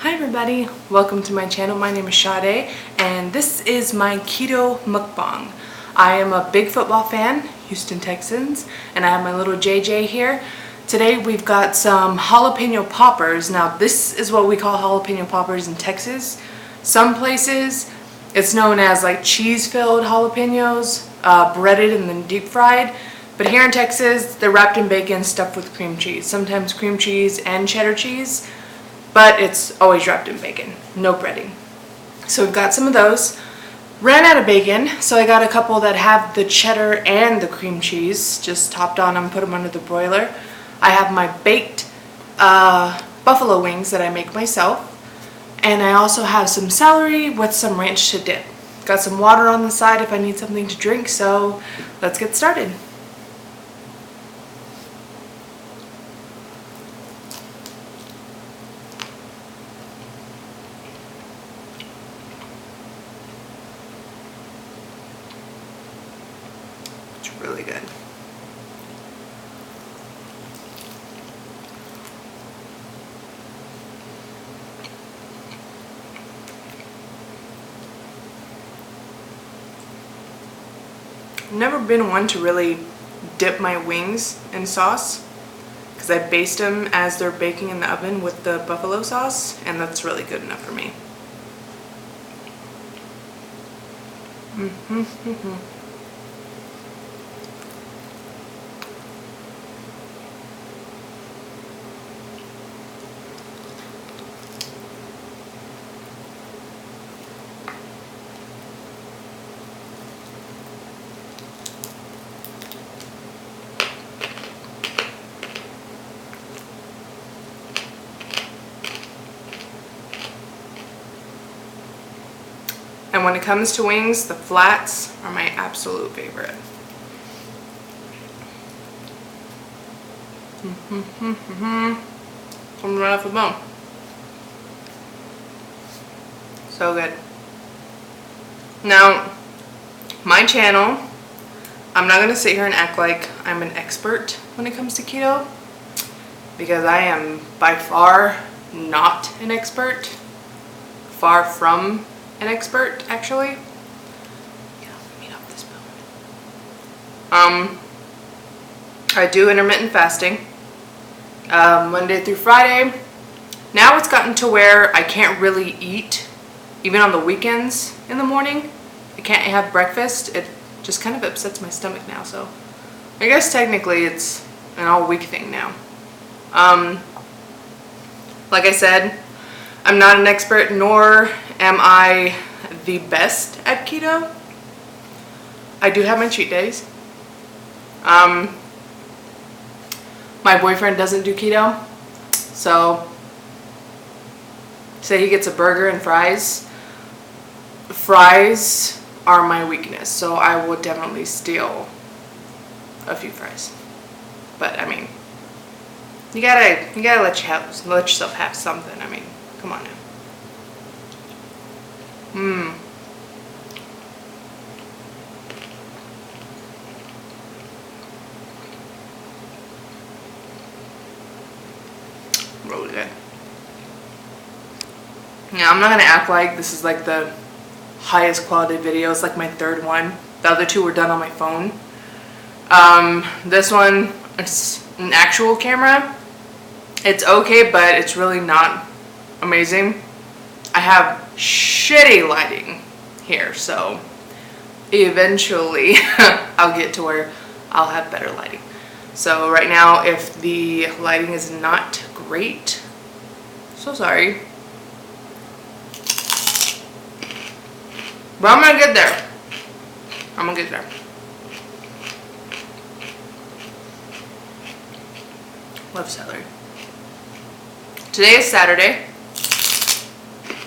Hi everybody, welcome to my channel. My name is Sade and this is my keto mukbang. I am a big football fan, Houston Texans, and I have my little JJ here. Today we've got some jalapeno poppers. Now this is what we call jalapeno poppers in Texas. Some places it's known as like cheese-filled jalapenos, breaded and then deep fried. But here in Texas, they're wrapped in bacon, stuffed with cream cheese. Sometimes cream cheese and cheddar cheese, but it's always wrapped in bacon, no breading. So we've got some of those. Ran out of bacon, so I got a couple that have the cheddar and the cream cheese. Just topped on them, put them under the broiler. I have my baked buffalo wings that I make myself. And I also have some celery with some ranch to dip. Got some water on the side if I need something to drink, so let's get started. It's really good. I've never been one to really dip my wings in sauce because I baste them as they're baking in the oven with the buffalo sauce, and that's really good enough for me. And when it comes to wings, the flats are my absolute favorite. Comes right off the bone. So good. Now, my channel, I'm not going to sit here and act like I'm an expert when it comes to keto, because I am by far not an expert. Far from an expert, actually. Get off the meat off this bone. I do intermittent fasting, Monday through Friday. Now it's gotten to where I can't really eat, even on the weekends in the morning. I can't have breakfast. It just kind of upsets my stomach now, so I guess technically it's an all-week thing now. Like I said, I'm not an expert, nor am I the best at keto. I do have my cheat days. My boyfriend doesn't do keto, so say he gets a burger and fries. Fries are my weakness, so I will definitely steal a few fries. But I mean, you gotta let yourself have something. I mean, come on now. Really good. Now, I'm not gonna act like this is like the highest quality video. It's like my third one. The other two were done on my phone. This one, it's an actual camera. It's okay, but it's really not amazing. I have shitty lighting here, so eventually I'll get to where I'll have better lighting. So right now, if the lighting is not great, so sorry. But I'm gonna get there. I'm gonna get there. Love celery. Today is Saturday.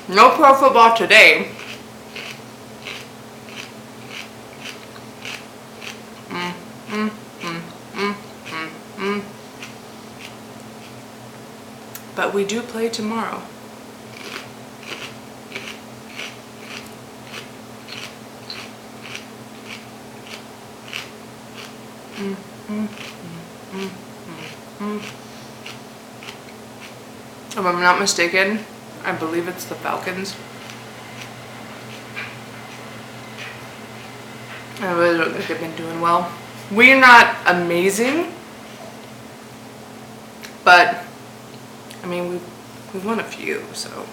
No pro football today. But we do play tomorrow. If I'm not mistaken, I believe it's the Falcons. I really don't think they've been doing well. We're not amazing, but I mean we've won a few, so.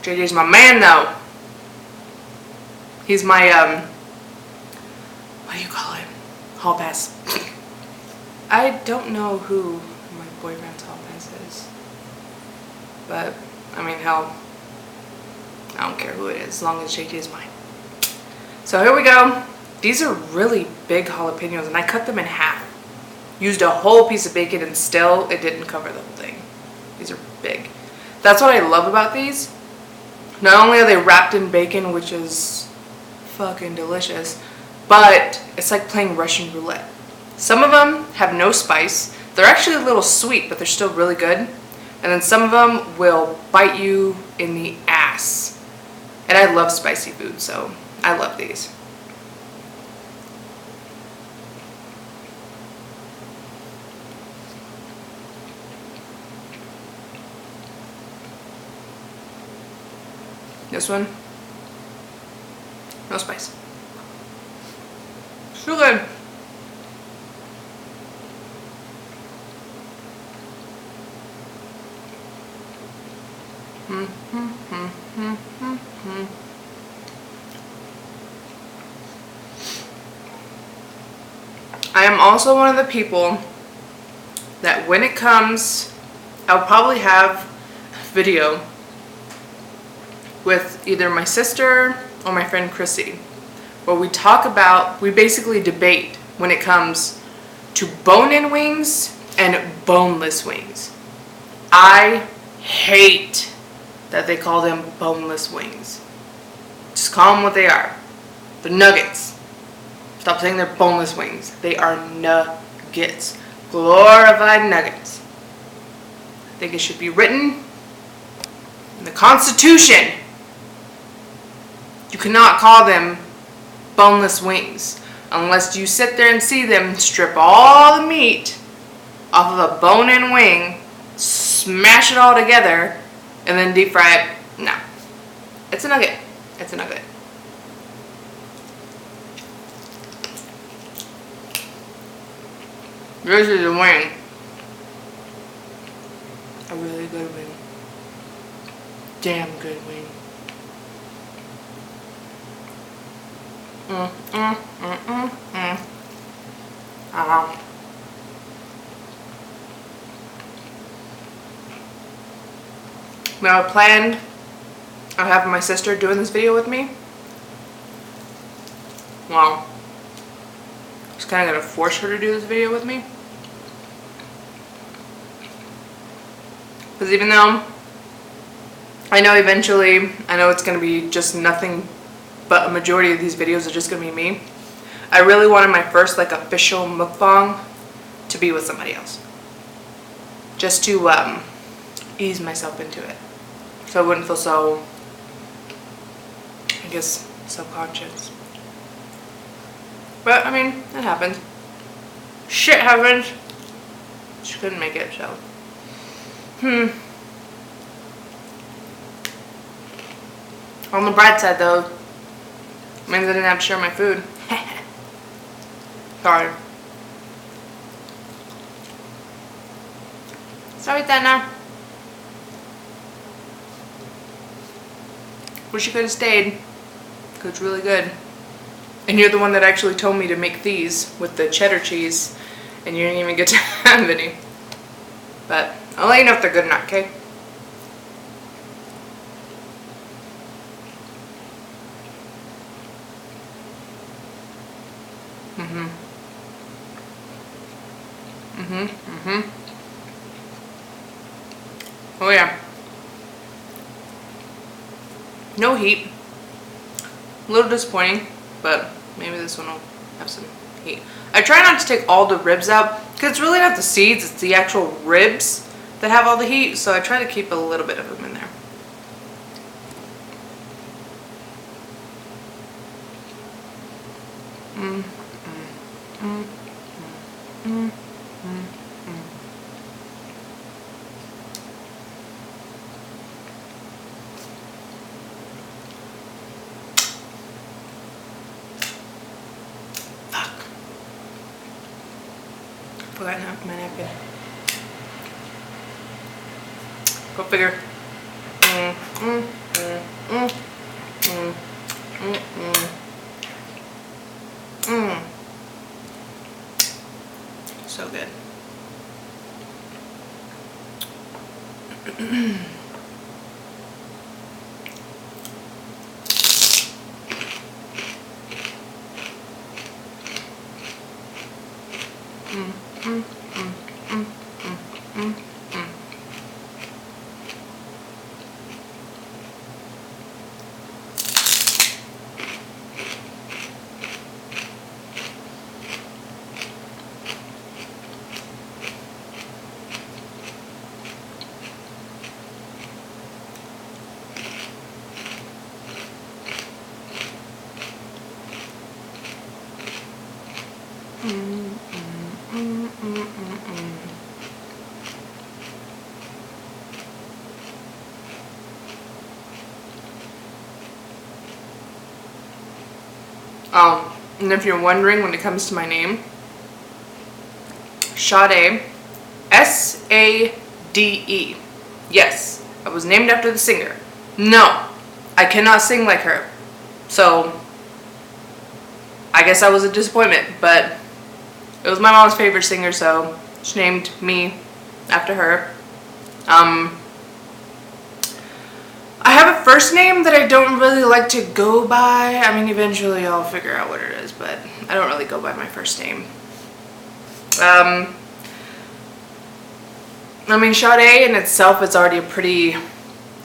JJ's my man though. He's my what do you call it? Hall pass. I don't know who my boyfriend's hall pass is, but I mean, hell, I don't care who it is as long as JJ is mine. So here we go. These are really big jalapenos, and I cut them in half. Used a whole piece of bacon, and still it didn't cover the whole thing. These are big. That's what I love about these. Not only are they wrapped in bacon, which is fucking delicious, but it's like playing Russian roulette. Some of them have no spice. They're actually a little sweet, but they're still really good. And then some of them will bite you in the ass. And I love spicy food, so I love these. This one, no spice. So good. I am also one of the people that when it comes, I'll probably have a video with either my sister or my friend Chrissy, where we basically debate when it comes to bone-in wings and boneless wings. I hate that they call them boneless wings. Just call them what they are. They're nuggets. Stop saying they're boneless wings. They are nuggets. Glorified nuggets. I think it should be written in the Constitution. You cannot call them boneless wings unless you sit there and see them strip all the meat off of a bone-in wing, smash it all together, and then deep fry it. No. It's a nugget. It's a nugget. This is a wing. A really good wing. Damn good wing. Now I planned on having my sister doing this video with me. Well, I was kind of going to force her to do this video with me. Because even though I know eventually, I know it's going to be just nothing but a majority of these videos are just going to be me, I really wanted my first like official mukbang to be with somebody else. Just to ease myself into it. So I wouldn't feel so, I guess, subconscious. But I mean, it happened. Shit happened. She couldn't make it, so. On the bright side though, it means I didn't have to share my food. Sorry. Sorry, Dana. Wish you could have stayed, because it's really good. And you're the one that actually told me to make these with the cheddar cheese, and you didn't even get to have any. But I'll let you know if they're good or not, okay? Oh yeah. No heat. A little disappointing, but maybe this one will have some heat. I try not to take all the ribs out, because it's really not the seeds, it's the actual ribs that have all the heat, so I try to keep a little bit of them in there. forgot my napkin. Go figure. So good. And if you're wondering when it comes to my name, Sade, S-A-D-E. Yes, I was named after the singer. No, I cannot sing like her. So, I guess I was a disappointment, but it was my mom's favorite singer, so she named me after her. I have a first name that I don't really like to go by. I mean, eventually I'll figure out what it is, but I don't really go by my first name. I mean, Sade in itself is already a pretty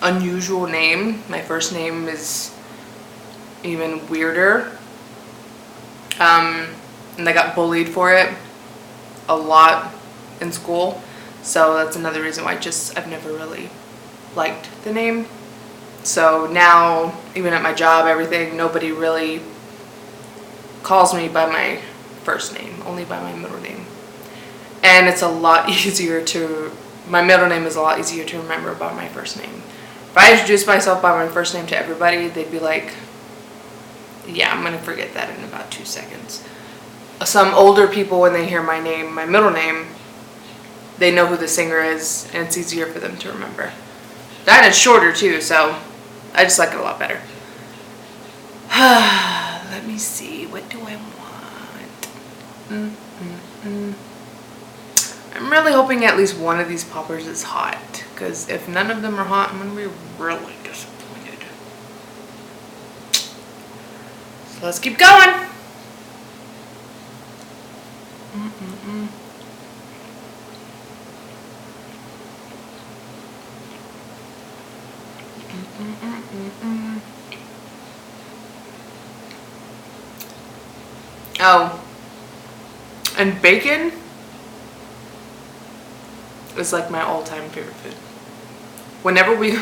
unusual name. My first name is even weirder. And I got bullied for it a lot in school. So that's another reason why I've never really liked the name. So now, even at my job, everything, nobody really calls me by my first name, only by my middle name. And it's a lot easier my middle name is a lot easier to remember by my first name. If I introduce myself by my first name to everybody, they'd be like, yeah, I'm going to forget that in about 2 seconds. Some older people, when they hear my name, my middle name, they know who the singer is, and it's easier for them to remember. And it's shorter too, so I just like it a lot better. Let me see, what do I want? I'm really hoping at least one of these poppers is hot, because if none of them are hot, I'm going to be really disappointed. So let's keep going. Oh, and bacon is like my all-time favorite food. Whenever we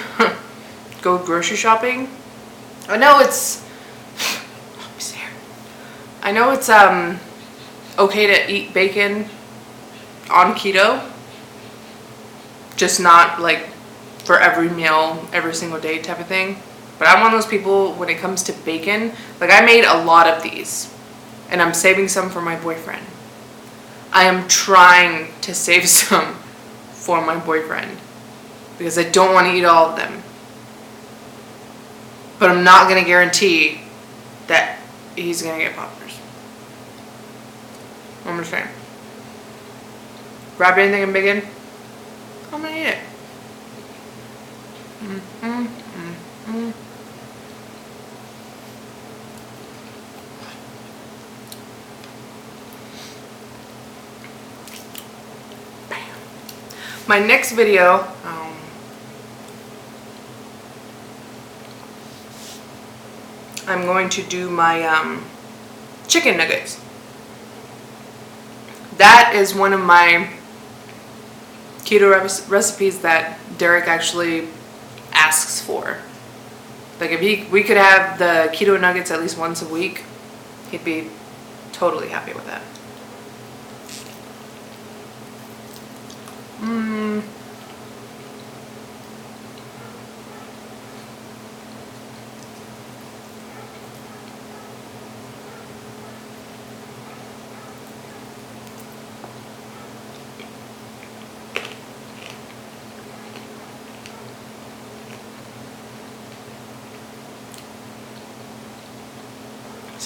go grocery shopping, I know it's okay to eat bacon on keto, just not like for every meal, every single day type of thing. But I'm one of those people, when it comes to bacon, like I made a lot of these and I'm saving some for my boyfriend. I am trying to save some for my boyfriend because I don't want to eat all of them. But I'm not going to guarantee that he's going to get poppers. I'm just saying. Grab anything in bacon, I'm going to eat it. My next video, I'm going to do my chicken nuggets. That is one of my keto recipes that Derek actually asks for. Like if we could have the keto nuggets at least once a week, he'd be totally happy with that.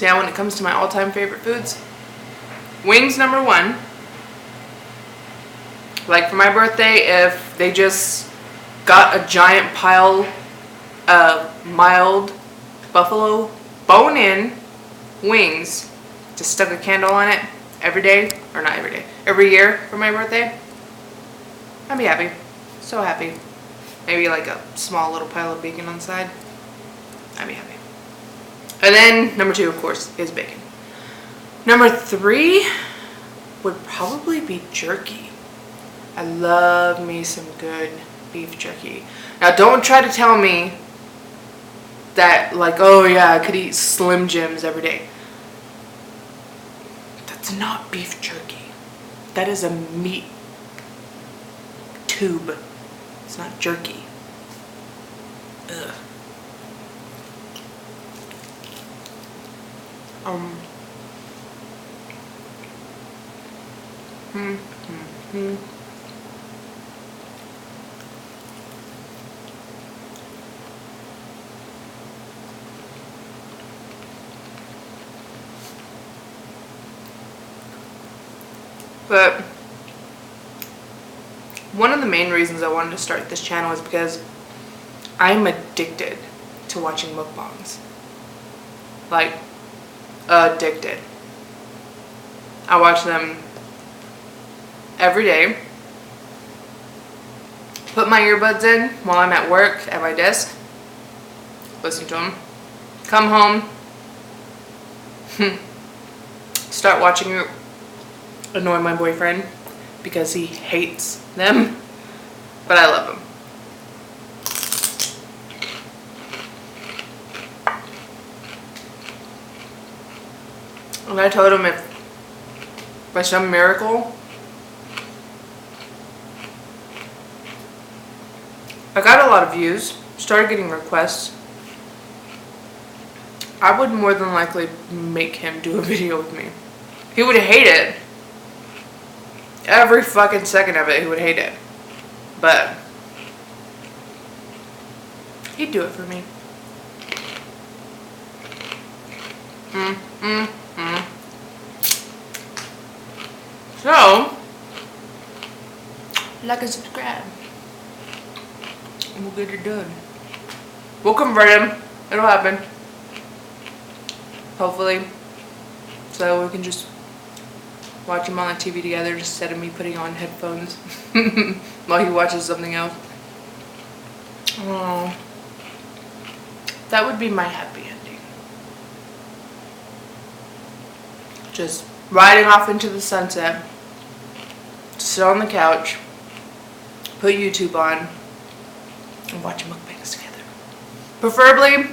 So yeah, when it comes to my all-time favorite foods, wings number one. Like for my birthday, if they just got a giant pile of mild buffalo bone-in wings, just stuck a candle on it every day, or not every day, every year for my birthday, I'd be happy. So happy. Maybe like a small little pile of bacon on the side. I'd be happy. And then number two, of course, is bacon. Number three would probably be jerky. I love me some good beef jerky. Now don't try to tell me that like, oh yeah, I could eat Slim Jims every day. That's not beef jerky. That is a meat tube. It's not jerky. Ugh. But one of the main reasons I wanted to start this channel is because I'm addicted to watching mukbangs. Like, addicted. I watch them every day. Put my earbuds in while I'm at work at my desk. Listen to them. Come home. Start watching it. Annoy my boyfriend because he hates them. But I love them. And I told him if by some miracle I got a lot of views, started getting requests, I would more than likely make him do a video with me. He would hate it. Every fucking second of it, he would hate it. But he'd do it for me. So, like and subscribe. And we'll get it done. We'll convert him. It'll happen. Hopefully. So we can just watch him on the TV together instead of me putting on headphones while he watches something else. Oh, that would be my happy ending. Just riding off into the sunset, sit on the couch, put YouTube on, and watch mukbangs together. Preferably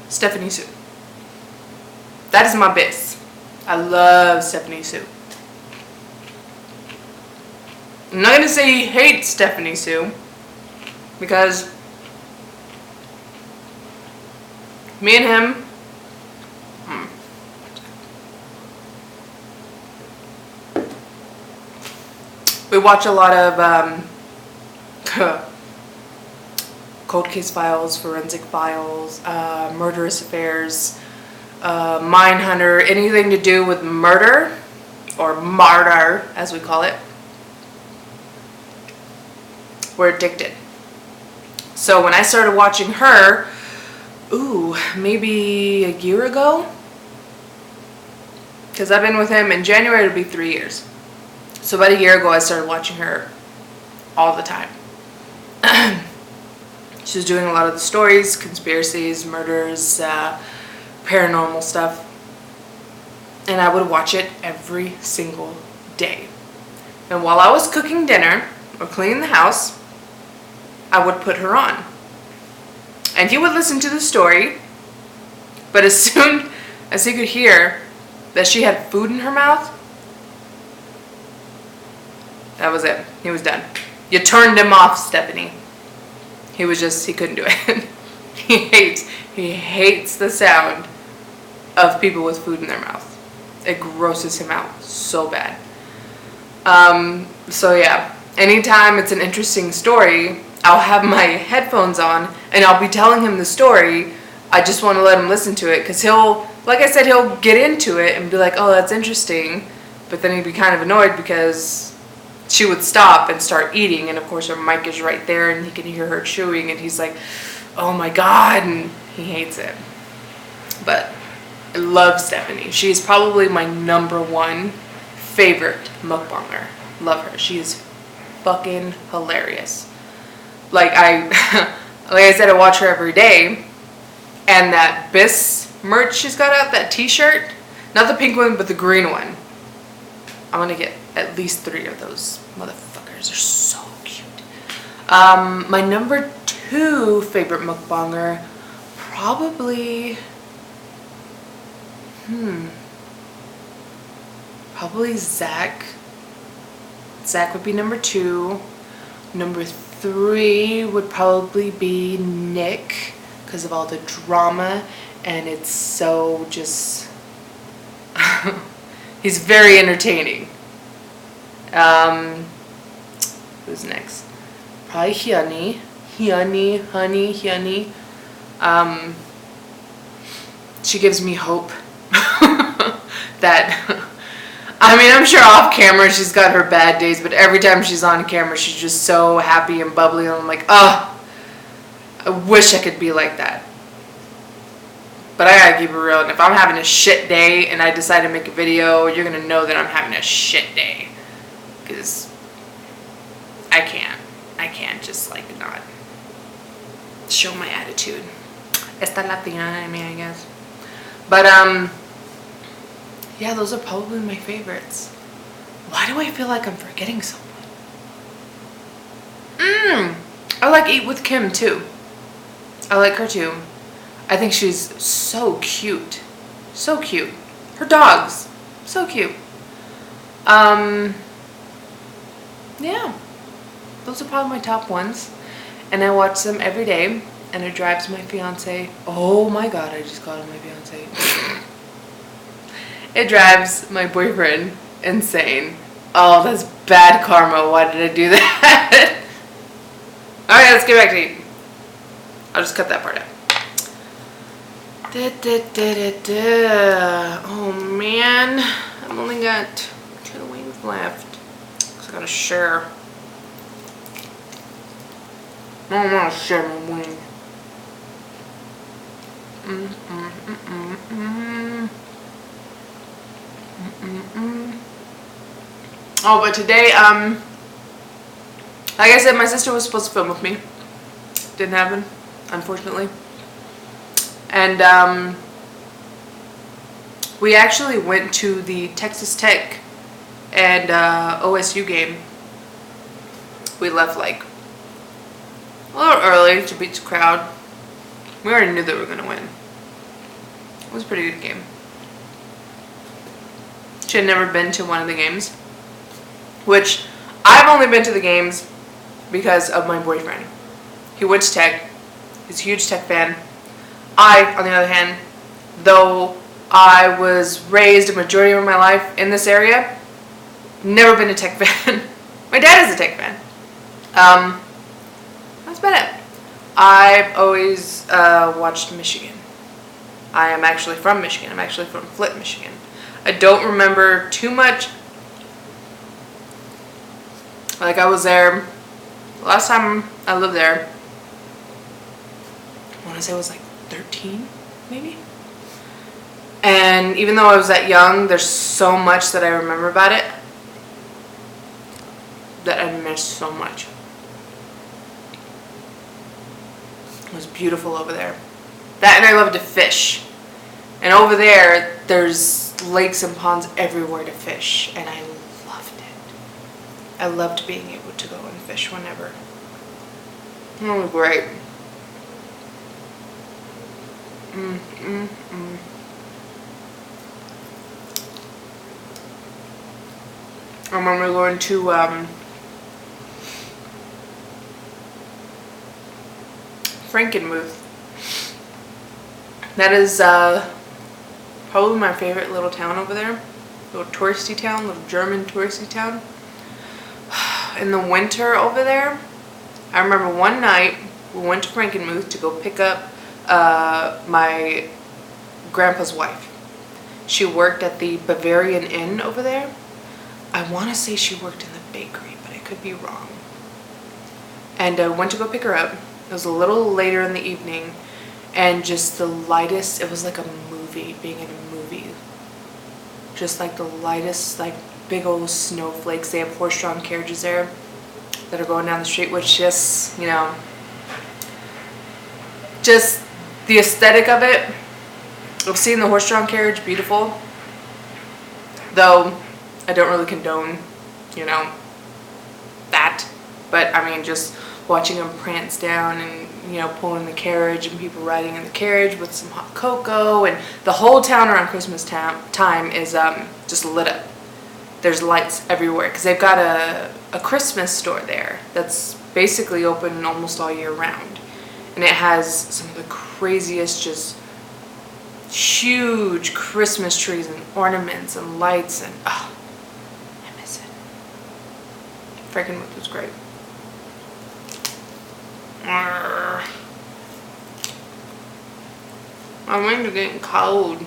Stephanie Sue. That is my best. I love Stephanie Sue. I'm not gonna say he hates Stephanie Sue because me and him we watch a lot of cold case files, forensic files, murderous affairs, Mindhunter, anything to do with murder, or martyr as we call it. We're addicted. So when I started watching her, maybe a year ago, because I've been with him in January, it'll be 3 years. So about a year ago I started watching her all the time. She was doing a lot of the stories, conspiracies, murders, paranormal stuff, and I would watch it every single day. And while I was cooking dinner or cleaning the house, I would put her on. And he would listen to the story, but as soon as he could hear that she had food in her mouth, that was it. He was done. You turned him off, Stephanie. He couldn't do it. He hates the sound of people with food in their mouth. It grosses him out so bad. So yeah, anytime it's an interesting story, I'll have my headphones on and I'll be telling him the story I just want to let him listen to it because he'll, like I said, he'll get into it and be like, oh, that's interesting. But then he'd be kind of annoyed because she would stop and start eating. And of course her mic is right there and he can hear her chewing and he's like, oh my God, and he hates it. But I love Stephanie. She's probably my #1 favorite mukbanger. Love her. She is fucking hilarious. Like I said, I watch her every day. And that Biss merch she's got out, that t-shirt, not the pink one, but the green one. I'm gonna get at least 3 of those motherfuckers. They're so cute. My #2 favorite mukbanger, probably, probably Zach. Zach would be #2. #3 would probably be Nick, because of all the drama, and it's so just he's very entertaining. Who's next? Probably Hyuni. She gives me hope that I mean, I'm sure off camera she's got her bad days, but every time she's on camera she's just so happy and bubbly, and I'm like, oh, I wish I could be like that. But I gotta keep it real, and if I'm having a shit day and I decide to make a video, you're gonna know that I'm having a shit day. Because I can't just like not show my attitude. Esta Latina in me, I guess. But yeah, those are probably my favorites. Why do I feel like I'm forgetting someone? I like Eat with Kim too. I like her too. I think she's so cute. So cute. Her dogs. So cute. Yeah. Those are probably my top ones. And I watch them every day. And it drives my fiance. Oh my God, I just called him my fiance. It drives my boyfriend insane. Oh, that's bad karma. Why did I do that? Alright, let's get back to eating. I'll just cut that part out. Oh man, I've only got 2 wings left. Cause I gotta share. I don't wanna share my wing. Oh, but today, like I said, my sister was supposed to film with me. Didn't happen, unfortunately. And we actually went to the Texas Tech and OSU game. We left like a little early to beat the crowd. We already knew that we were gonna win. It was a pretty good game. She had never been to one of the games, which I've only been to the games because of my boyfriend. He went to Tech. He's a huge Tech fan. I, on the other hand, though I was raised a majority of my life in this area, never been a Tech fan. My dad is a Tech fan. That's about it. I've always watched Michigan. I am actually from Michigan. I'm actually from Flint, Michigan. I don't remember too much. Like, I was there, last time I lived there, I want to say it was like 13, maybe? And even though I was that young, there's so much that I remember about it that I miss so much. It was beautiful over there. That, and I love to fish. And over there, there's lakes and ponds everywhere to fish, and I loved it. I loved being able to go and fish whenever. It was great. I remember going to Frankenmuth. That is probably my favorite little town over there. Little touristy town, little German touristy town. In the winter over there, I remember one night we went to Frankenmuth to go pick up my grandpa's wife. She worked at the Bavarian Inn over there. I want to say she worked in the bakery, but I could be wrong. And I went to go pick her up. It was a little later in the evening, and just the lightest, it was like a movie, being in a movie. Just like the lightest, like big old snowflakes. They have horse-drawn carriages there that are going down the street, which just, you know, just the aesthetic of it, of seeing the horse-drawn carriage, beautiful. Though I don't really condone, you know, that. But I mean, just watching them prance down and, you know, pulling the carriage and people riding in the carriage with some hot cocoa, and the whole town around Christmas time is just lit up. There's lights everywhere because they've got a Christmas store there that's basically open almost all year round. And it has some of the craziest, just huge Christmas trees and ornaments and lights, and oh, I miss it. Frankenmuth was great. My wings are getting cold.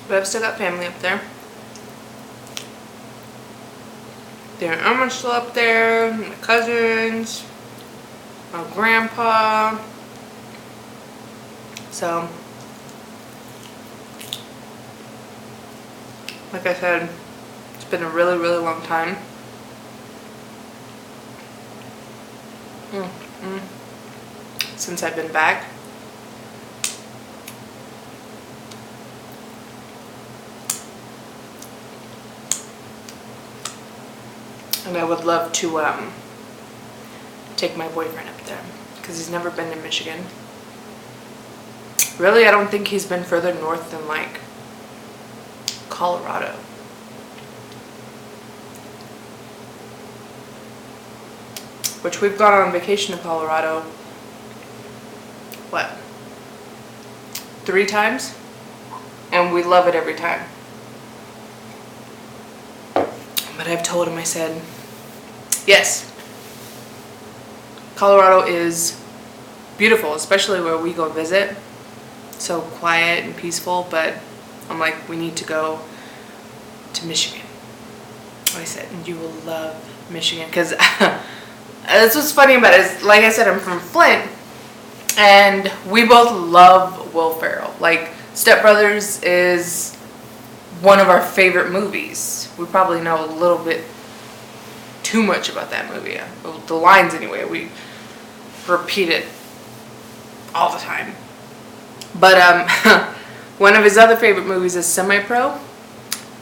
But I've still got family up there. Their aunt are still up there, my cousins, my grandpa. So, like I said, it's been a really, really long time. Since I've been back. And I would love to take my boyfriend up there because he's never been to Michigan. Really, I don't think he's been further north than like Colorado. Which we've gone on vacation to Colorado, what, 3 times? And we love it every time. But I've told him, I said, yes, Colorado is beautiful, especially where we go visit. So quiet and peaceful, but I'm like, we need to go to Michigan. I said, and you will love Michigan, because that's what's funny about it is, like I said, I'm from Flint, and we both love Will Ferrell. Like, Step Brothers is one of our favorite movies. We probably know a little bit too much about that movie. Well, the lines anyway, we repeat it all the time. But one of his other favorite movies is Semi-Pro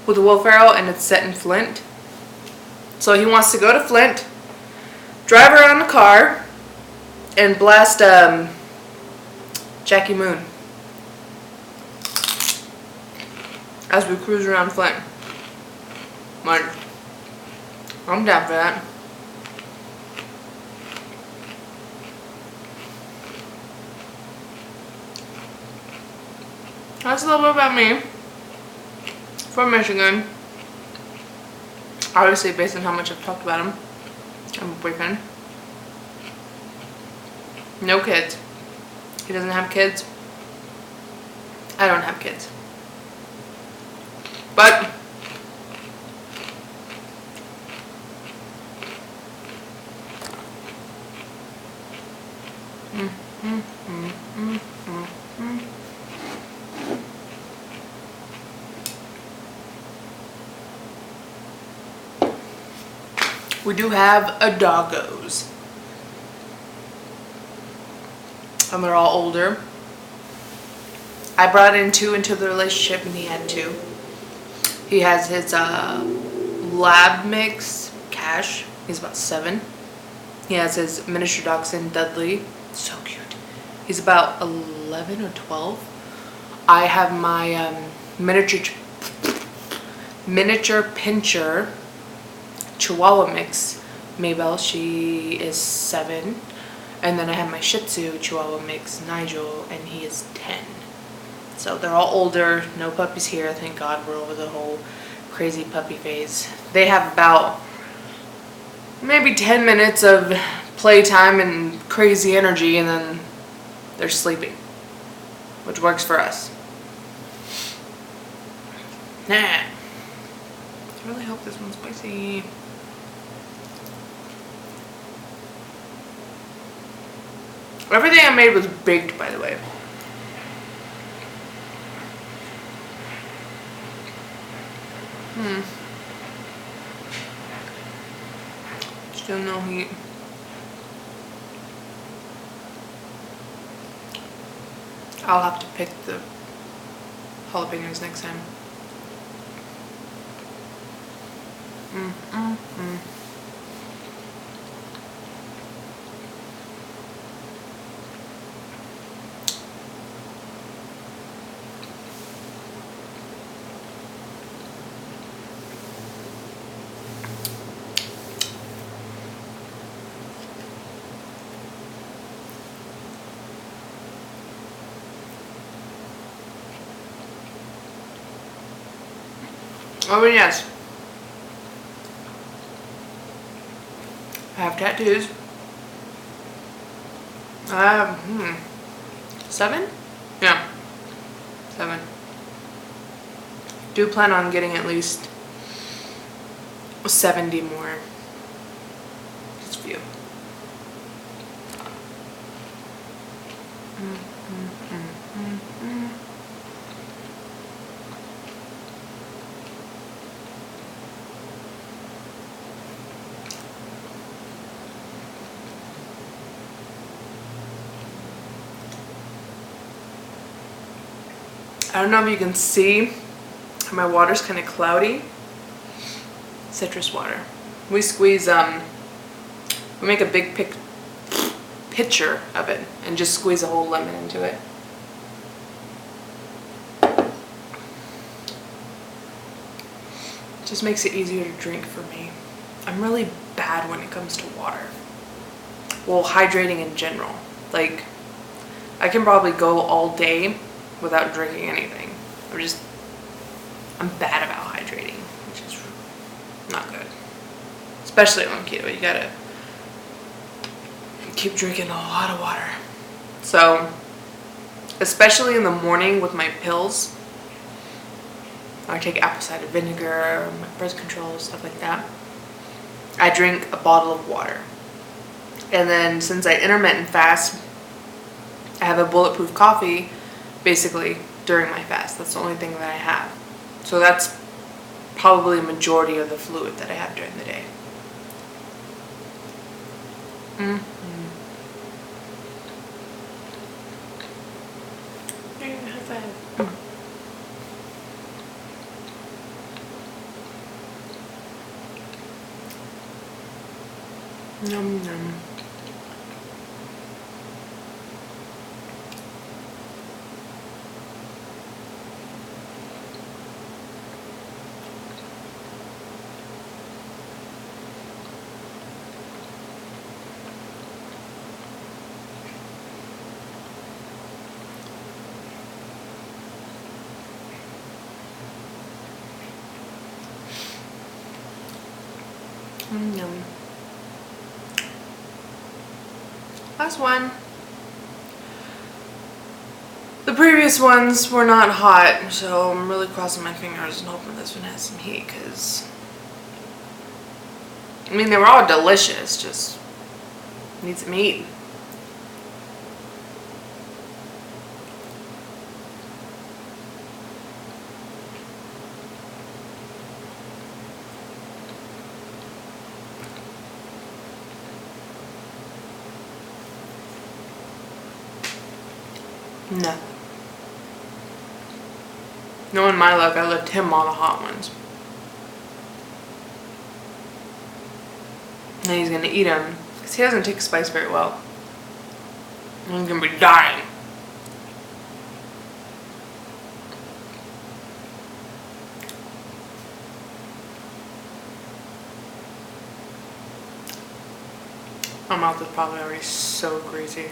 with Will Ferrell, and it's set in Flint. So he wants to go to Flint, drive around the car, and blast Jackie Moon as we cruise around Flint. Like, I'm down for that. That's a little bit about me. From Michigan. Obviously, based on how much I've talked about him. I'm a boyfriend. No kids. He doesn't have kids. I don't have kids. But we do have a doggos. And they're all older. I brought in 2 into the relationship, and he had 2. He has his lab mix, Cash. He's about 7. He has his miniature dachshund, Dudley. So cute. He's about 11 or 12. I have my miniature pincher, Chihuahua mix, Maybell, she is 7. And then I have my Shih Tzu Chihuahua mix, Nigel, and he is 10. So they're all older, no puppies here, thank God we're over the whole crazy puppy phase. They have about maybe 10 minutes of playtime and crazy energy, and then they're sleeping, which works for us. Nah. I really hope this one's spicy. Everything I made was baked, by the way. Still no heat. I'll have to pick the jalapenos next time. Oh, and yes, I have tattoos. I have, 7? Yeah, 7. Do plan on getting at least 70 more. Just a few. I don't know if you can see, my water's kind of cloudy. Citrus water. We squeeze, we make a big pitcher of it and just squeeze a whole lemon into it. Just makes it easier to drink for me. I'm really bad when it comes to water. Well, hydrating in general. Like, I can probably go all day without drinking anything. I'm bad about hydrating, which is not good. Especially on keto, you gotta keep drinking a lot of water. So, especially in the morning with my pills, I take apple cider vinegar, my birth control, stuff like that. I drink a bottle of water. And then since I intermittent fast, I have a bulletproof coffee basically during my fast. That's the only thing that I have. So that's probably a majority of the fluid that I have during the day. Yum yum. Yum. Last one. The previous ones were not hot, so I'm really crossing my fingers and hoping this one has some heat, because I mean, they were all delicious, just need some heat. No. Knowing my luck, I left him all the hot ones. And he's gonna eat them, because he doesn't take spice very well. And he's gonna be dying. My mouth is probably already so greasy.